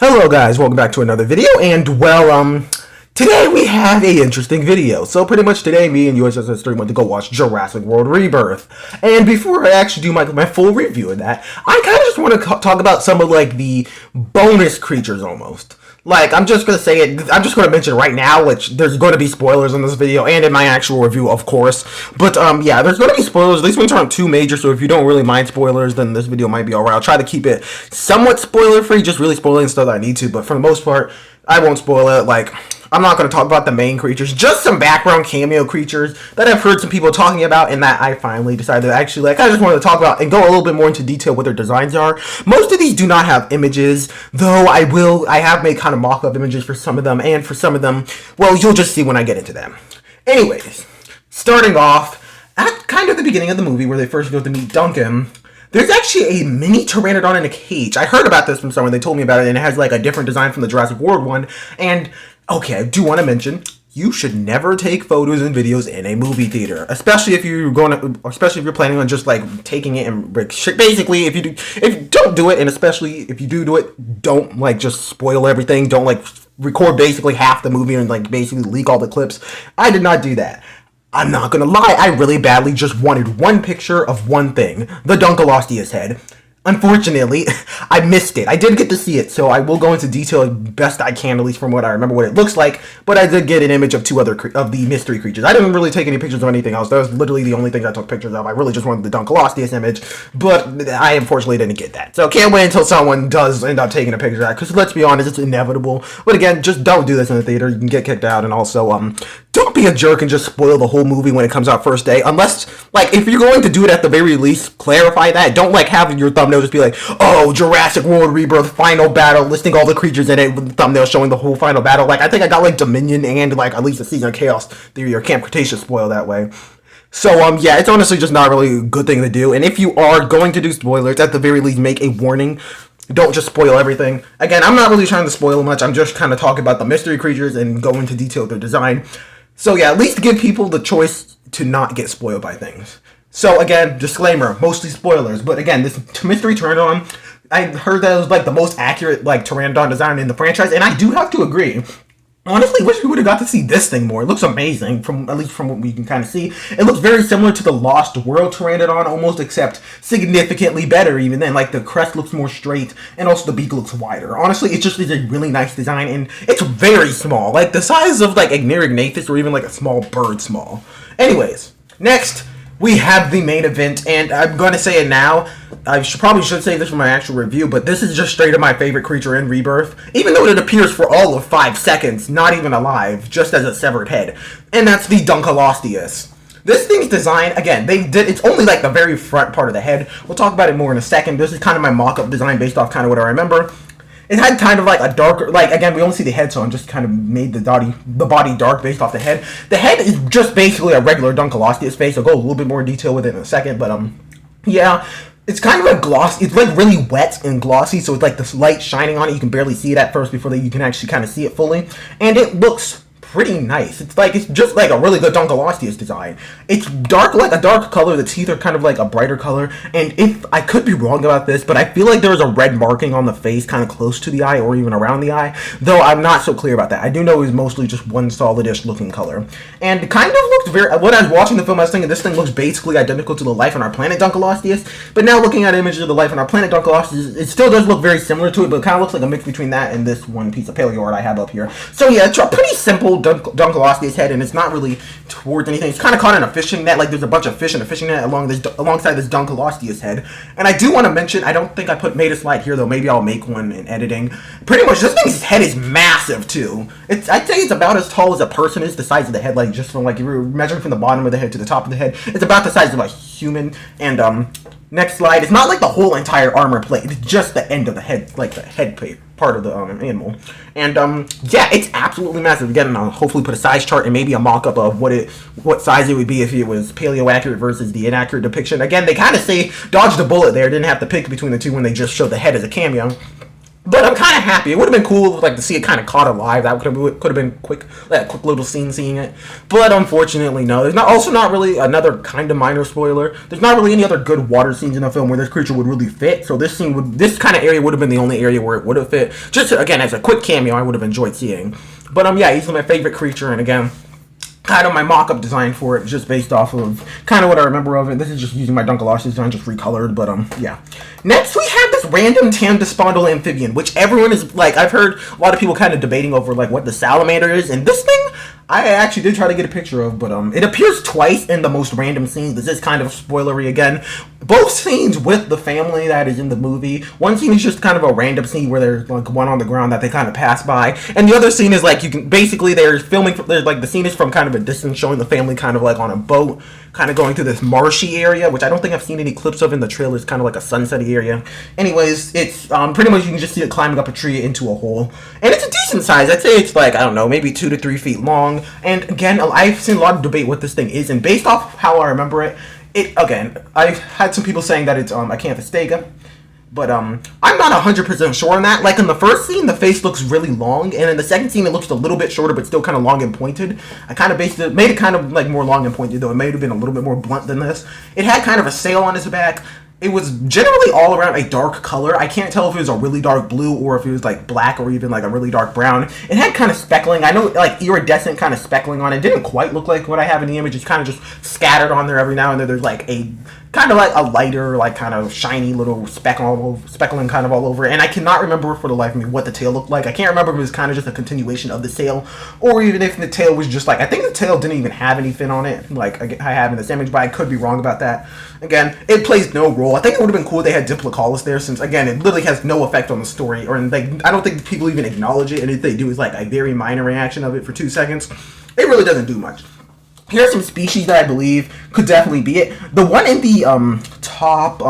Hello guys, welcome back to another video, and today we have a interesting video. So pretty much today, me and USS3 went to go watch Jurassic World Rebirth. And before I actually do my full review of that, I kind of just want to talk about some of like the bonus creatures almost. Like, I'm just going to say it, I'm just going to mention it right now, which there's going to be spoilers in this video and in my actual review, of course. But, yeah, there's going to be spoilers. These ones aren't too major, so if you don't really mind spoilers, then this video might be alright. I'll try to keep it somewhat spoiler-free, just really spoiling stuff that I need to, but for the most part, I won't spoil it. Like, I'm not going to talk about the main creatures, just some background cameo creatures that I've heard some people talking about, and that I finally decided to actually, like, I just wanted to talk about and go a little bit more into detail what their designs are. Most of these do not have images, though I have made kind of mock-up images for some of them, and for some of them, well, you'll just see when I get into them. Anyways, starting off, at kind of the beginning of the movie where they first go to meet Duncan, there's actually a mini Pteranodon in a cage. I heard about this from someone, they told me about it, and it has like a different design from the Jurassic World one, and okay, I do want to mention, you should never take photos and videos in a movie theater, especially if you're planning on just like taking it and basically if you don't do it, and especially if you do it, don't like just spoil everything. Don't like record basically half the movie and like basically leak all the clips. I did not do that. I'm not gonna lie, I really badly just wanted one picture of one thing, the Dunkleosteus head. Unfortunately, I missed it. I did get to see it, so I will go into detail best I can, at least from what I remember what it looks like, but I did get an image of two other of the mystery creatures. I didn't really take any pictures of anything else. That was literally the only thing I took pictures of. I really just wanted the Dunkleosteus image, but I unfortunately didn't get that. So can't wait until someone does end up taking a picture of that, because let's be honest, it's inevitable. But again, just don't do this in the theater. You can get kicked out, and also, don't be a jerk and just spoil the whole movie when it comes out first day. Unless, like, if you're going to do it at the very least, clarify that. Don't, like, have your thumbnail just be like, oh, Jurassic World Rebirth final battle, listing all the creatures in it with the thumbnail showing the whole final battle. Like, I think I got, like, Dominion and, like, at least a Season of Chaos Theory or Camp Cretaceous spoil that way. So, yeah, it's honestly just not really a good thing to do. And if you are going to do spoilers, at the very least, make a warning. Don't just spoil everything. Again, I'm not really trying to spoil much. I'm just kind of talking about the mystery creatures and go into detail with their design. So yeah, at least give people the choice to not get spoiled by things. So again, disclaimer, mostly spoilers. But again, this mystery Pteranodon, I heard that it was like the most accurate like Pteranodon design in the franchise, and I do have to agree. Honestly, wish we would have got to see this thing more. It looks amazing, at least from what we can kind of see. It looks very similar to the Lost World Pteranodon, almost, except significantly better even then. Like, the crest looks more straight, and also the beak looks wider. Honestly, it just is a really nice design, and it's very small. Like, the size of, like, Ignathus or even, like, a small bird small. Anyways, next, we have the main event, and I'm going to say it now. I probably should say this for my actual review, but this is just straight up my favorite creature in Rebirth, even though it appears for all of 5 seconds, not even alive, just as a severed head, and that's the Dunkleosteus. This thing's design, again, it's only like the very front part of the head. We'll talk about it more in a second. This is kind of my mock-up design based off kind of what I remember. It had kind of like a darker, like, again, we only see the head, so I'm just kind of made the body dark based off the head. The head is just basically a regular Dunkleosteus face. I'll go a little bit more detail with it in a second, but, yeah. It's kind of like glossy. It's like really wet and glossy, so it's like this light shining on it. You can barely see it at first before you can actually kind of see it fully. And it looks pretty nice. It's just like a really good Dunkleosteus design. It's dark, like a dark color. The teeth are kind of like a brighter color. And if I could be wrong about this, but I feel like there's a red marking on the face kind of close to the eye or even around the eye, though I'm not so clear about that. I do know it was mostly just one solidish looking color. And it kind of looked when I was watching the film, I was thinking this thing looks basically identical to the Life on Our Planet Dunkleosteus, but now looking at images of the Life on Our Planet Dunkleosteus, it still does look very similar to it, but it kind of looks like a mix between that and this one piece of paleo art I have up here. So yeah, it's a pretty simple Dunkleosteus head, and it's not really towards anything. It's kind of caught in a fishing net, like there's a bunch of fish in a fishing net alongside this Dunkleosteus head. And I do want to mention, I don't think I made a slide here, though maybe I'll make one in editing. Pretty much, this thing's head is massive, too. I'd say it's about as tall as a person is, the size of the head, like just from, like, if you're measuring from the bottom of the head to the top of the head, it's about the size of a human. And, next slide, it's not like the whole entire armor plate, it's just the end of the head, like the head plate part of the animal. And yeah, it's absolutely massive. Again, I'll hopefully put a size chart and maybe a mock-up of what size it would be if it was paleo accurate versus the inaccurate depiction. Again, they kind of say dodge the bullet there, didn't have to pick between the two when they just showed the head as a cameo. But I'm kind of happy. It would have been cool, like, to see it kind of caught alive. That could have been quick, like a quick little scene seeing it. But unfortunately, no. There's not really another kind of minor spoiler. There's not really any other good water scenes in the film where this creature would really fit. So this kind of area would have been the only area where it would have fit. Just again, as a quick cameo, I would have enjoyed seeing. But yeah, he's my favorite creature, and again, kind of my mock-up design for it, just based off of kind of what I remember of it. This is just using my Dunkleosteus design, just recolored, but yeah. Next, we have this random Tam-Despondal amphibian, which everyone is, like, I've heard a lot of people kind of debating over, like, what the salamander is, and this thing, I actually did try to get a picture of, but it appears twice in the most random scenes. This is kind of spoilery again. Both scenes with the family that is in the movie. One scene is just kind of a random scene where there's like one on the ground that they kind of pass by, and the other scene is like you can basically they're filming. There's like the scene is from kind of a distance, showing the family kind of like on a boat, kind of going through this marshy area, which I don't think I've seen any clips of in the trailer. It's kind of like a sunsetty area. Anyways, it's pretty much you can just see it climbing up a tree into a hole, and it's a decent size. I'd say it's like, I don't know, maybe 2 to 3 feet long. And again, I've seen a lot of debate what this thing is, and based off how I remember it, I've had some people saying that it's Acanthostega, but I'm not 100% sure on that. Like in the first scene, the face looks really long, and in the second scene, it looks a little bit shorter, but still kind of long and pointed. I kind of made it kind of like more long and pointed, though it may have been a little bit more blunt than this. It had kind of a sail on its back. It was generally all around a dark color. I can't tell if it was a really dark blue or if it was like black or even like a really dark brown. It had kind of speckling. I know like iridescent kind of speckling on it. It didn't quite look like what I have in the image. It's kind of just scattered on there every now and then. There's like a kind of like a lighter, like kind of shiny little speckling kind of all over it. And I cannot remember for the life of me what the tail looked like. I can't remember if it was kind of just a continuation of the sail, or even if the tail was just like, I think the tail didn't even have any fin on it, like I have in this image, but I could be wrong about that. Again, it plays no role. I think it would have been cool if they had Diplodocus there, since again, it literally has no effect on the story, or like I don't think people even acknowledge it, and if they do, it's like a very minor reaction of it for 2 seconds. It really doesn't do much. Here are some species that I believe could definitely be it. The one in the top,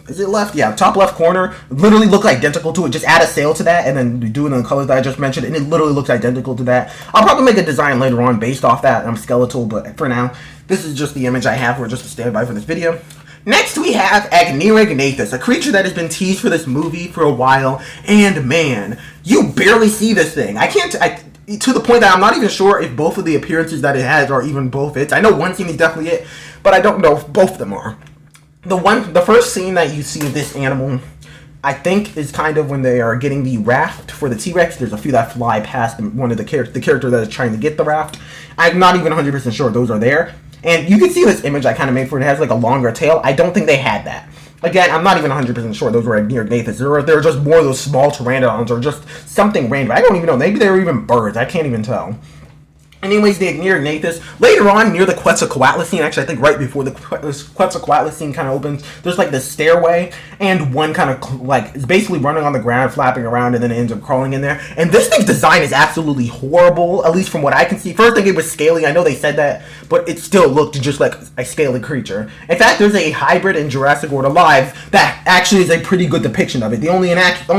is it left? Yeah, top left corner literally look identical to it. Just add a sail to that and then do it in the colors that I just mentioned, and it literally looks identical to that. I'll probably make a design later on based off that. I'm skeletal, but for now, this is just the image I have for just a standby for this video. Next, we have Agnearognathus, a creature that has been teased for this movie for a while, and man, you barely see this thing. To the point that I'm not even sure if both of the appearances that it has are even both its. I know one scene is definitely it, but I don't know if both of them are. The first scene that you see of this animal, I think, is kind of when they are getting the raft for the T-Rex. There's a few that fly past one of the character that is trying to get the raft. I'm not even 100% sure those are there. And you can see this image I kind of made for it. It has like a longer tail. I don't think they had that. Again, I'm not even 100% sure those were Agnearognathus. They're just more of those small Pteranodons or just something random. I don't even know. Maybe they were even birds. I can't even tell. Anyways, the Agnearognathus, later on near the Quetzalcoatl scene, actually I think right before the Quetzalcoatl scene kind of opens, there's like this stairway, and one kind of like is basically running on the ground, flapping around, and then it ends up crawling in there. And this thing's design is absolutely horrible, at least from what I can see. First thing, it was scaly. I know they said that, but it still looked just like a scaly creature. In fact, there's a hybrid in Jurassic World Alive that actually is a pretty good depiction of it. The only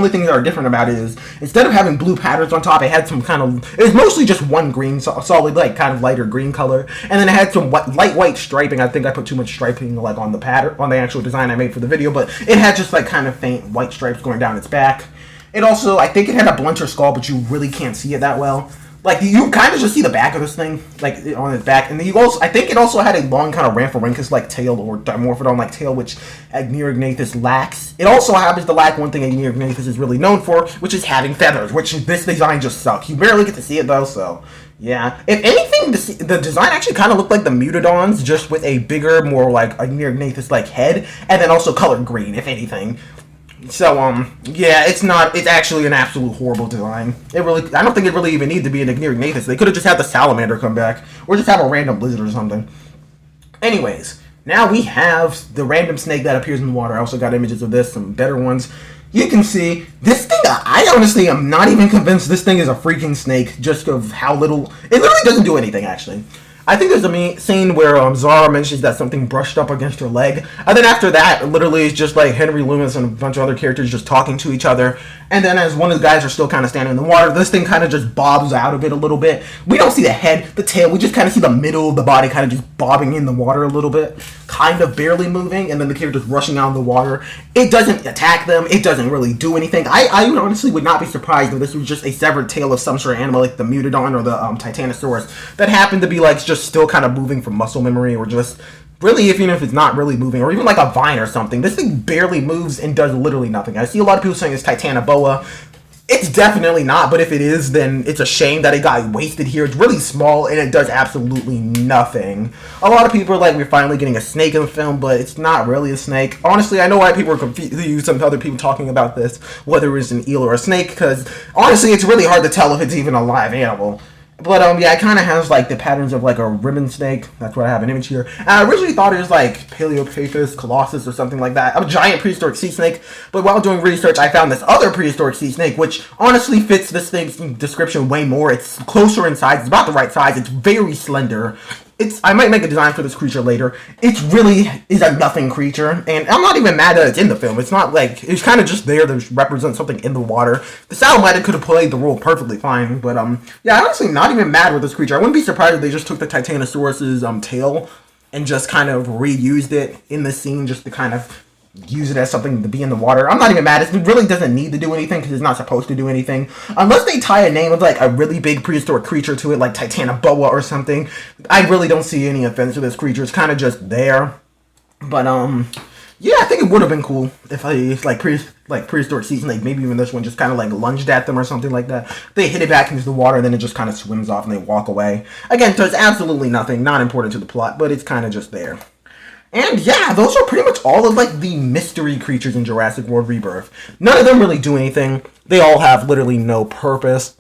things that are different about it is instead of having blue patterns on top, it had some kind of, it was mostly just one green solid, like kind of lighter green color, and then it had some light white striping. I think I put too much striping like on the pattern, on the actual design I made for the video, but it had just like kind of faint white stripes going down its back. It also, I think it had a blunter skull, but you really can't see it that well. Like, you kind of just see the back of this thing, like, on its back. And then you also, I think it also had a long kind of Rhamphorhynchus-like tail, or Dimorphodon-like tail, which Agnearognathus lacks. It also happens to lack one thing Agnearognathus is really known for, which is having feathers, which this design just sucks. You barely get to see it, though, so, yeah. If anything, the design actually kind of looked like the Mutodons, just with a bigger, more, like, Agnearognathus-like head, and then also colored green, if anything. So, yeah, it's actually an absolute horrible design. I don't think it really even needed to be an Agnearognathus. They could have just had the salamander come back, or just have a random lizard or something. Anyways, now we have the random snake that appears in the water. I also got images of this, some better ones. You can see, this thing, I honestly am not even convinced this thing is a freaking snake, just of how little, it literally doesn't do anything, actually. I think there's a scene where Zara mentions that something brushed up against her leg, and then after that, literally, it's just like Henry Loomis and a bunch of other characters just talking to each other. And then, as one of the guys are still kind of standing in the water, this thing kind of just bobs out of it a little bit. We don't see the head, the tail. We just kind of see the middle of the body kind of just bobbing in the water a little bit, kind of barely moving. And then the character's rushing out of the water. It doesn't attack them. It doesn't really do anything. I honestly would not be surprised if this was just a severed tail of some sort of animal, like the Pteranodon or the Titanosaurus, that happened to be like just still kind of moving from muscle memory, or just really, even if it's not really moving, or even like a vine or something. This thing barely moves and does literally nothing. I see a lot of people saying it's Titanoboa. It's definitely not, but if it is, then it's a shame that it got wasted here. It's really small, and it does absolutely nothing. A lot of people are like, we're finally getting a snake in the film, but it's not really a snake. Honestly, I know why people are confused, some other people talking about this, whether it's an eel or a snake, because honestly, it's really hard to tell if it's even a live animal. But, yeah, it kind of has, like, the patterns of, like, a ribbon snake. That's what I have an image here. And I originally thought it was, like, Paleopaphus colossus or something like that. A giant prehistoric sea snake. But while doing research, I found this other prehistoric sea snake, which honestly fits this thing's description way more. It's closer in size. It's about the right size. It's very slender. I might make a design for this creature later. It really is a nothing creature, and I'm not even mad that it's in the film. It's not like, it's kind of just there to represent something in the water. The salamander could have played the role perfectly fine, but yeah, I'm honestly not even mad with this creature. I wouldn't be surprised if they just took the Titanosaurus's tail and just kind of reused it in the scene just to kind of use it as something to be in the water. I'm not even mad. It really doesn't need to do anything because it's not supposed to do anything. Unless they tie a name of like a really big prehistoric creature to it, like Titanoboa or something. I really don't see any offense to this creature. It's kind of just there. But yeah, I think it would have been cool if prehistoric sea snake, maybe even this one, just kind of like lunged at them or something like that. They hit it back into the water, and then it just kind of swims off and they walk away. Again, so it's absolutely nothing, not important to the plot, but it's kind of just there. And yeah, those are pretty much all of like the mystery creatures in Jurassic World Rebirth. None of them really do anything. They all have literally no purpose.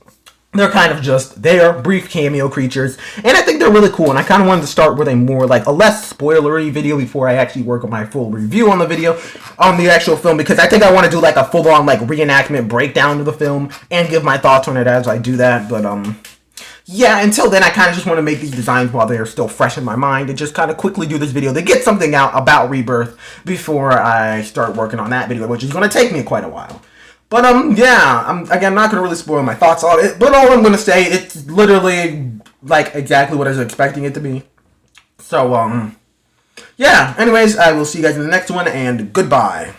They're kind of just there, brief cameo creatures, and I think they're really cool, and I kind of wanted to start with a less spoilery video before I actually work on my full review on the actual film, because I think I want to do like a full-on like reenactment breakdown of the film, and give my thoughts on it as I do that, but yeah, until then, I kind of just want to make these designs while they're still fresh in my mind, and just kind of quickly do this video to get something out about Rebirth before I start working on that video, which is going to take me quite a while. But, yeah, I'm not going to really spoil my thoughts on it, but all I'm going to say, it's literally, like, exactly what I was expecting it to be. So, yeah, anyways, I will see you guys in the next one, and goodbye.